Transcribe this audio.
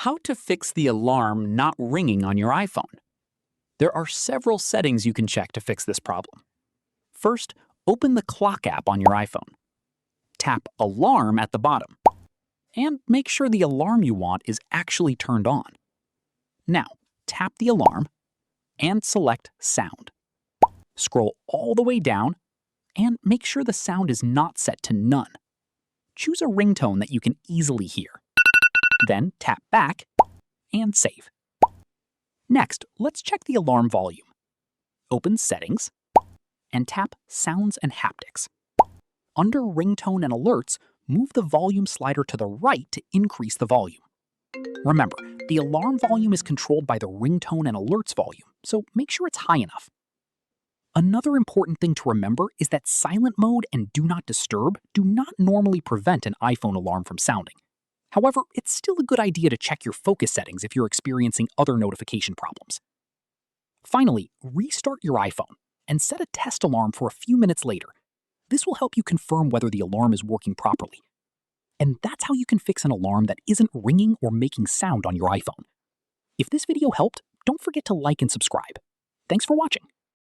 How to fix the alarm not ringing on your iPhone. There are several settings you can check to fix this problem. First, open the clock app on your iPhone. Tap Alarm at the bottom, and make sure the alarm you want is actually turned on. Now, tap the alarm and select Sound. Scroll all the way down and make sure the sound is not set to none. Choose a ringtone that you can easily hear. Then tap back and save. Next, let's check the alarm volume. Open Settings and tap Sounds and Haptics. Under Ringtone and Alerts, move the volume slider to the right to increase the volume. Remember, the alarm volume is controlled by the ringtone and alerts volume, so make sure it's high enough. Another important thing to remember is that silent mode and do not disturb do not normally prevent an iPhone alarm from sounding. However, it's still a good idea to check your focus settings if you're experiencing other notification problems. Finally, restart your iPhone and set a test alarm for a few minutes later. This will help you confirm whether the alarm is working properly. And that's how you can fix an alarm that isn't ringing or making sound on your iPhone. If this video helped, don't forget to like and subscribe. Thanks for watching.